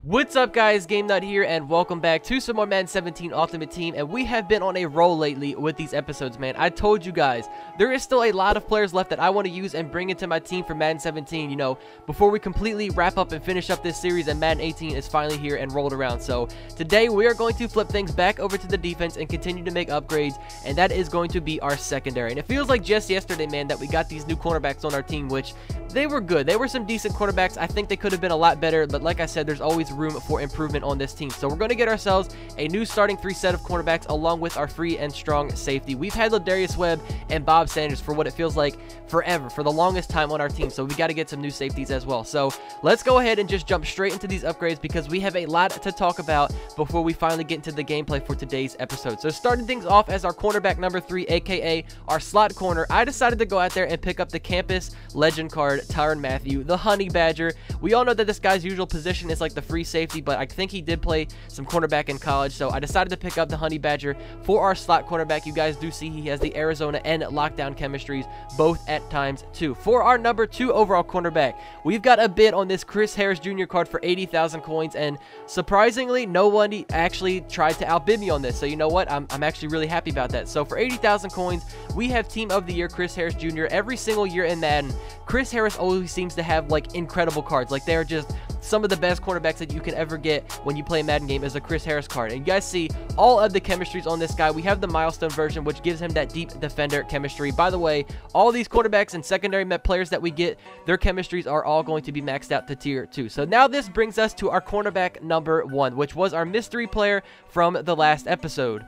What's up guys, Game Nut here, and welcome back to some more Madden 17 Ultimate Team. And we have been on a roll lately with these episodes, man. I told you guys, there is still a lot of players left that I want to use and bring into my team for Madden 17, you know, before we completely wrap up and finish up this series and Madden 18 is finally here and rolled around. So today we are going to flip things back over to the defense and continue to make upgrades, and that is going to be our secondary. And it feels like just yesterday, man, that we got these new cornerbacks on our team, which they were good. They were some decent cornerbacks. I think they could have been a lot better, but like I said, there's always room for improvement on this team. So we're going to get ourselves a new starting three set of cornerbacks along with our free and strong safety. We've had Ladarius Webb and Bob Sanders for what it feels like forever, for the longest time on our team. So we got to get some new safeties as well. So let's go ahead and just jump straight into these upgrades because we have a lot to talk about before we finally get into the gameplay for today's episode. So starting things off as our cornerback number 3, aka our slot corner, I decided to go out there and pick up the campus legend card, Tyrann Mathieu, the Honey Badger. We all know that this guy's usual position is like the free safety, but I think he did play some cornerback in college, so I decided to pick up the Honey Badger for our slot cornerback. You guys do see he has the Arizona and lockdown chemistries, both at times too. For our number 2 overall cornerback, we've got a bid on this Chris Harris Jr. card for 80,000 coins, and surprisingly, nobody actually tried to outbid me on this, so you know what? I'm actually really happy about that. So for 80,000 coins, we have Team of the Year Chris Harris Jr. Every single year in Madden, Chris Harris always seems to have like incredible cards. Like they're just some of the best cornerbacks that you can ever get when you play a Madden game is a Chris Harris card. And you guys see all of the chemistries on this guy. We have the milestone version, which gives him that deep defender chemistry. By the way, all these quarterbacks and secondary players that we get, their chemistries are all going to be maxed out to tier 2. So now this brings us to our cornerback number 1, which was our mystery player from the last episode.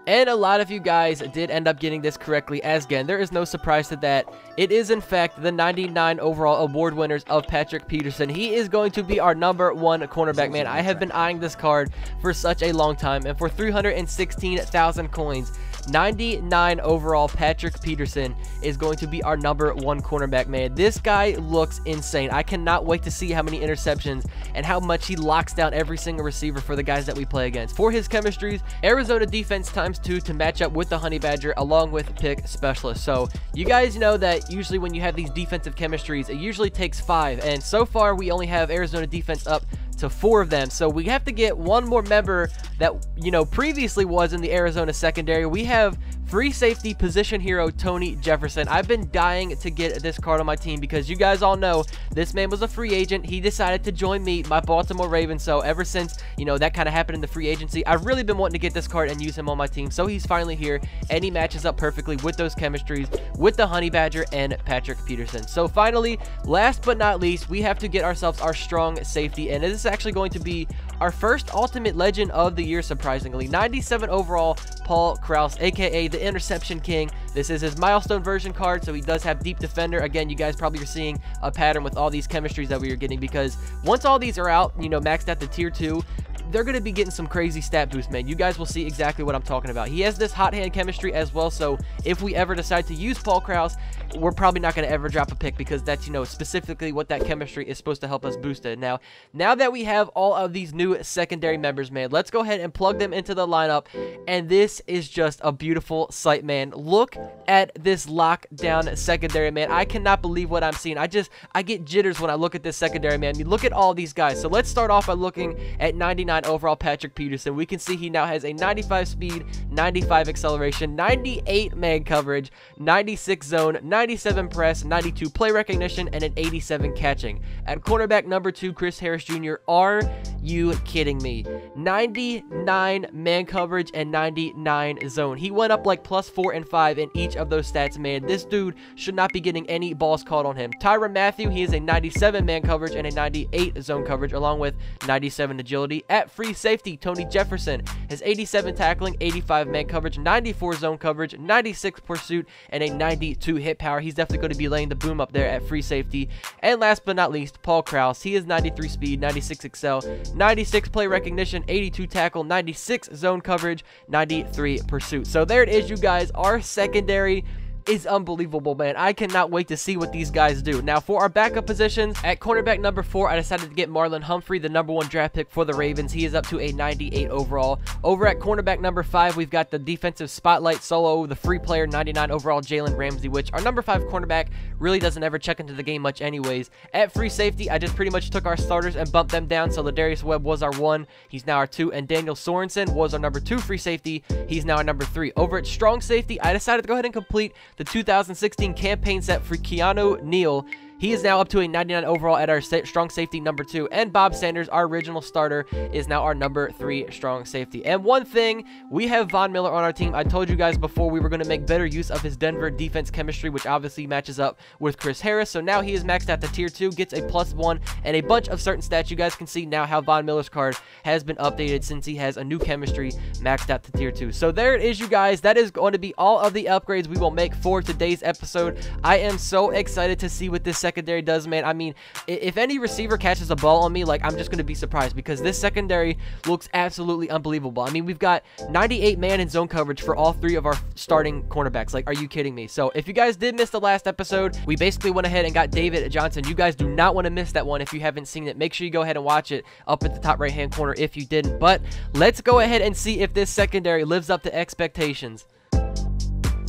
And a lot of you guys did end up getting this correctly, as again, there is no surprise to that. It is, in fact, the 99 overall award winners of Patrick Peterson. He is going to be our number 1 cornerback, man. I have been eyeing this card for such a long time, and for 316,000 coins, 99 overall Patrick Peterson is going to be our number 1 cornerback, man. This guy looks insane. I cannot wait to see how many interceptions and how much he locks down every single receiver for the guys that we play against. For his chemistries, Arizona defense ×2 to match up with the Honey Badger along with pick specialist. So you guys know that usually when you have these defensive chemistries, it usually takes 5, and so far we only have Arizona defense up to 4 of them. So we have to get one more member that, you know, previously was in the Arizona secondary. We have free safety position hero Tony Jefferson. I've been dying to get this card on my team because you guys all know this man was a free agent. He decided to join me, my Baltimore Ravens. So ever since, you know, that kind of happened in the free agency, I've really been wanting to get this card and use him on my team. So he's finally here, and he matches up perfectly with those chemistries with the Honey Badger and Patrick Peterson. So finally, last but not least, we have to get ourselves our strong safety, and this is actually going to be our first Ultimate Legend of the year, surprisingly. 97 overall, Paul Krause, aka the Interception King. This is his milestone version card, so he does have deep defender. Again, you guys probably are seeing a pattern with all these chemistries that we are getting, because once all these are out, you know, maxed out to tier 2, they're going to be getting some crazy stat boost, man. You guys will see exactly what I'm talking about. He has this hot hand chemistry as well, so if we ever decide to use Paul Krause, we're probably not going to ever drop a pick, because that's, you know, specifically what that chemistry is supposed to help us boost it. Now that we have all of these new secondary members, man, let's go ahead and plug them into the lineup, and this is just a beautiful sight, man. Look at this lockdown secondary, man. I cannot believe what I'm seeing. I get jitters when I look at this secondary, man. I mean, look at all these guys. So let's start off by looking at 99 overall Patrick Peterson. We can see he now has a 95 speed, 95 acceleration, 98 man coverage, 96 zone, 97 press, 92 play recognition, and an 87 catching. At cornerback number 2, Chris Harris Jr., are you kidding me? 99 man coverage and 99 zone. He went up like +4 and 5 in each of those stats, man. This dude should not be getting any balls called on him. Tyrann Mathieu, he is a 97 man coverage and a 98 zone coverage, along with 97 agility. At free safety, Tony Jefferson has 87 tackling, 85 man coverage, 94 zone coverage, 96 pursuit, and a 92 hit power. He's definitely going to be laying the boom up there at free safety. And last but not least, Paul Krause. He is 93 speed, 96 excel, 96 play recognition, 82 tackle, 96 zone coverage, 93 pursuit. So there it is, you guys. Our secondary is unbelievable, man. I cannot wait to see what these guys do. Now, for our backup positions, at cornerback number 4, I decided to get Marlon Humphrey, the number 1 draft pick for the Ravens. He is up to a 98 overall. Over at cornerback number 5, we've got the defensive spotlight solo, the free player, 99 overall, Jalen Ramsey, which our number 5 cornerback really doesn't ever check into the game much anyways. At free safety, I just pretty much took our starters and bumped them down. So Ladarius Webb was our 1. He's now our 2. And Daniel Sorensen was our number 2 free safety. He's now our number 3. Over at strong safety, I decided to go ahead and complete the 2016 campaign set for Keanu Neal. He is now up to a 99 overall at our strong safety number 2. And Bob Sanders, our original starter, is now our number 3 strong safety. And one thing, we have Von Miller on our team. I told you guys before we were going to make better use of his Denver defense chemistry, which obviously matches up with Chris Harris. So now he is maxed out to tier 2, gets a +1, and a bunch of certain stats. You guys can see now how Von Miller's card has been updated since he has a new chemistry maxed out to tier 2. So there it is, you guys. That is going to be all of the upgrades we will make for today's episode. I am so excited to see what this secondary does, man. I mean, if any receiver catches a ball on me, like, I'm just going to be surprised because this secondary looks absolutely unbelievable. I mean, we've got 98 man in zone coverage for all 3 of our starting cornerbacks. Like, are you kidding me? So if you guys did miss the last episode, we basically went ahead and got David Johnson. You guys do not want to miss that one. If you haven't seen it, make sure you go ahead and watch it up at the top right hand corner if you didn't. But let's go ahead and see if this secondary lives up to expectations.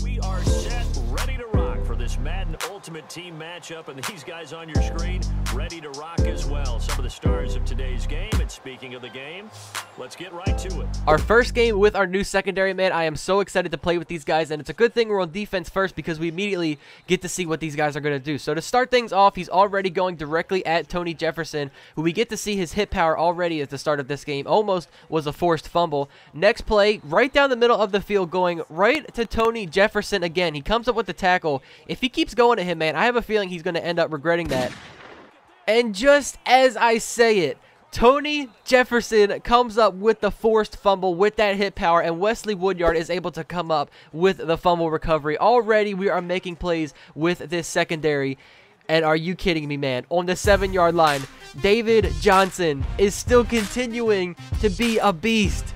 We are set, ready to rock for this Madden Ultimate Team matchup, and these guys on your screen ready to rock as well. Some of the stars of today's game, and speaking of the game, let's get right to it. Our first game with our new secondary, man. I am so excited to play with these guys, and it's a good thing we're on defense first because we immediately get to see what these guys are going to do. So to start things off, he's already going directly at Tony Jefferson, who we get to see his hit power already at the start of this game. Almost was a forced fumble. Next play, right down the middle of the field, going right to Tony Jefferson again. He comes up with the tackle. If he keeps going to him, man, I have a feeling he's going to end up regretting that. And just as I say it, Tony Jefferson comes up with the forced fumble with that hit power, and Wesley Woodyard is able to come up with the fumble recovery. Already we are making plays with this secondary. And are you kidding me, man? On the 7-yard line, David Johnson is still continuing to be a beast.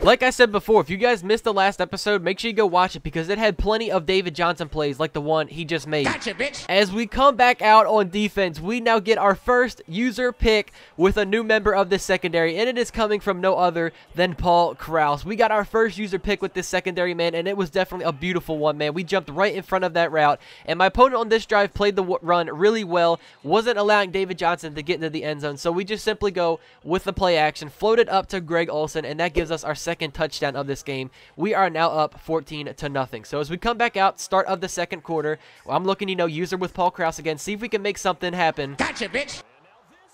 Like I said before, if you guys missed the last episode, make sure you go watch it because it had plenty of David Johnson plays like the one he just made. Gotcha, bitch. As we come back out on defense, we now get our first user pick with a new member of this secondary, and it is coming from no other than Paul Krause. We got our first user pick with this secondary, man, and it was definitely a beautiful one, man. We jumped right in front of that route, and my opponent on this drive played the run really well, wasn't allowing David Johnson to get into the end zone, so we just simply go with the play action, floated up to Greg Olsen, and that gives us our second touchdown of this game. We are now up 14-0. So as we come back out, start of the second quarter, I'm looking, you know, user with Paul Krause again, see if we can make something happen. Gotcha, bitch.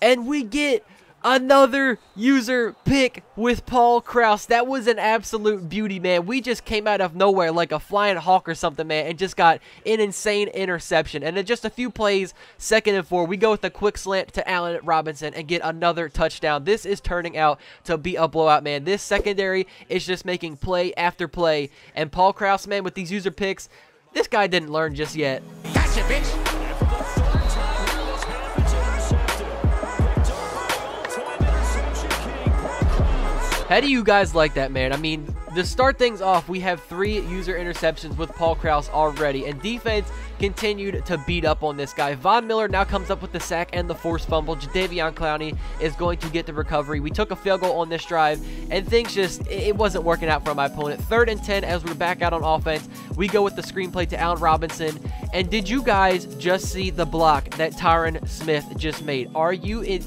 And we get another user pick with Paul Krause. That was an absolute beauty, man. We just came out of nowhere like a flying hawk or something, man, and just got an insane interception. And in just a few plays, 2nd and 4, we go with a quick slant to Allen Robinson and get another touchdown. This is turning out to be a blowout, man. This secondary is just making play after play. And Paul Krause, man, with these user picks, this guy didn't learn just yet. Gotcha, bitch. How do you guys like that, man? I mean, to start things off, we have 3 user interceptions with Paul Krause already, and defense continued to beat up on this guy. Von Miller now comes up with the sack and the forced fumble. Jadeveon Clowney is going to get the recovery. We took a field goal on this drive, and things just, it wasn't working out for my opponent. 3rd and 10 as we're back out on offense. We go with the screenplay to Allen Robinson, and did you guys just see the block that Tyron Smith just made? Are you in?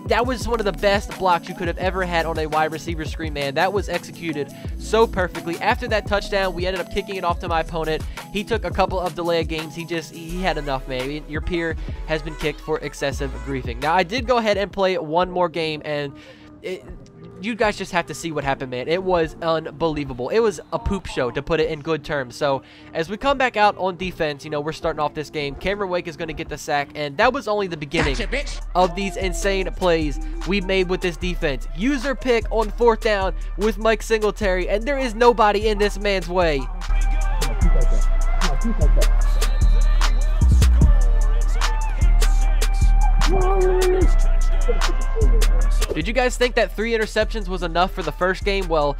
That was one of the best blocks you could have ever had on a wide receiver screen, man. That was executed so perfectly. After that touchdown, we ended up kicking it off to my opponent. He took a couple of delay of games. He had enough, man. Your peer has been kicked for excessive griefing. Now, I did go ahead and play one more game, and you guys just have to see what happened, man. It was unbelievable. It was a poop show, to put it in good terms. So as we come back out on defense, you know, we're starting off this game. Cameron Wake is going to get the sack, and that was only the beginning of these insane plays we made with this defense. User pick on 4th down with Mike Singletary, and there is nobody in this man's way. Did you guys think that 3 interceptions was enough for the first game? Well,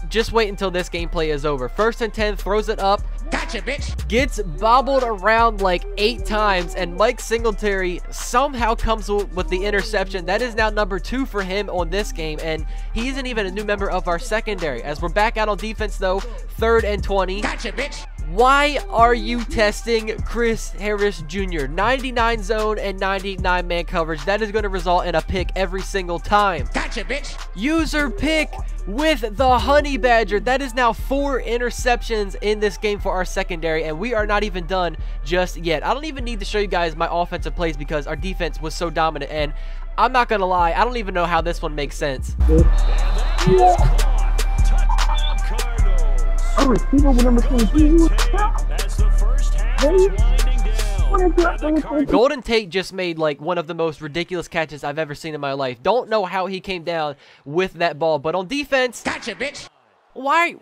just wait until this gameplay is over. 1st and 10, throws it up. Gotcha, bitch. Gets bobbled around like 8 times, and Mike Singletary somehow comes with the interception. That is now number 2 for him on this game, and he isn't even a new member of our secondary. As we're back out on defense, though, 3rd and 20. Gotcha, bitch. Why are you testing Chris Harris Jr.? 99 zone and 99 man coverage. That is going to result in a pick every single time. Gotcha, bitch. User pick with the Honey Badger. That is now 4 interceptions in this game for our secondary, and we are not even done just yet. I don't even need to show you guys my offensive plays because our defense was so dominant, and I'm not going to lie, I don't even know how this one makes sense. A receiver with number 22. As the first half is winding down. Golden Tate just made like one of the most ridiculous catches I've ever seen in my life. Don't know how he came down with that ball, but on defense, Gotcha, bitch. why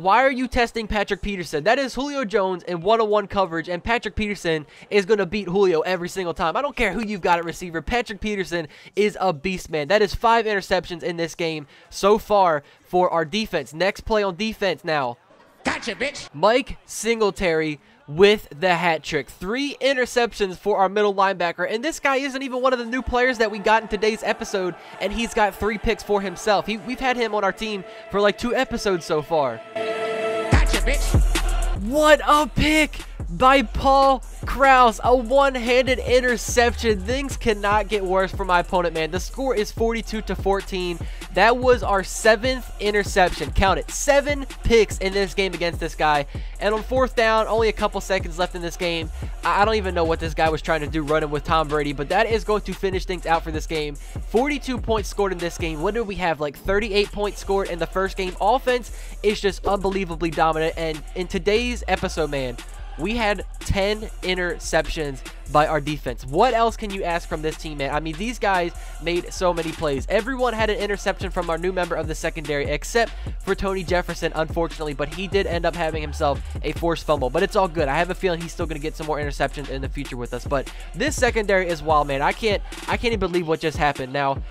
are you testing Patrick Peterson? That is Julio Jones in one-on-one coverage, and Patrick Peterson is going to beat Julio every single time. I don't care who you've got at receiver. Patrick Peterson is a beast, man. That is 5 interceptions in this game so far for our defense. Next play on defense now. Gotcha, bitch. Mike Singletary with the hat trick. 3 interceptions for our middle linebacker, and this guy isn't even one of the new players that we got in today's episode, and he's got 3 picks for himself. We've had him on our team for like 2 episodes so far. Gotcha, bitch. What a pick by Paul Krause. A one-handed interception. Things cannot get worse for my opponent, man. The score is 42-14. That was our 7th interception. Count it. 7 picks in this game against this guy. And on 4th down, only a couple seconds left in this game. I don't even know what this guy was trying to do running with Tom Brady, but that is going to finish things out for this game. 42 points scored in this game. What did we have? Like 38 points scored in the first game. Offense is just unbelievably dominant. And in today's episode, man, we had 10 interceptions by our defense. What else can you ask from this team, man? I mean, these guys made so many plays. Everyone had an interception from our new member of the secondary, except for Tony Jefferson, unfortunately, but he did end up having himself a forced fumble. But it's all good. I have a feeling he's still going to get some more interceptions in the future with us. But this secondary is wild, man. I can't even believe what just happened. Now,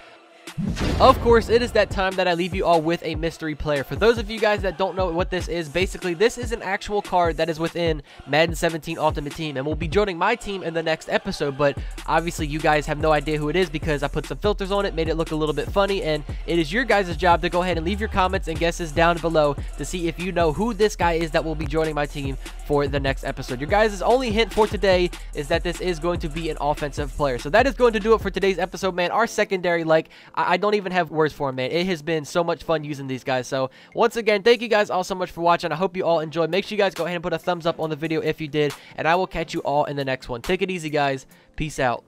of course, it is that time that I leave you all with a mystery player. For those of you guys that don't know what this is, basically this is an actual card that is within Madden 17 Ultimate Team and will be joining my team in the next episode, but obviously you guys have no idea who it is because I put some filters on it, made it look a little bit funny, and it is your guys' job to go ahead and leave your comments and guesses down below to see if you know who this guy is that will be joining my team for the next episode. Your guys' only hint for today is that this is going to be an offensive player. So that is going to do it for today's episode, man. Our secondary, like, I don't even have words for him, man. It has been so much fun using these guys. So once again, thank you guys all so much for watching. I hope you all enjoyed. Make sure you guys go ahead and put a thumbs up on the video if you did, and I will catch you all in the next one. Take it easy, guys. Peace out.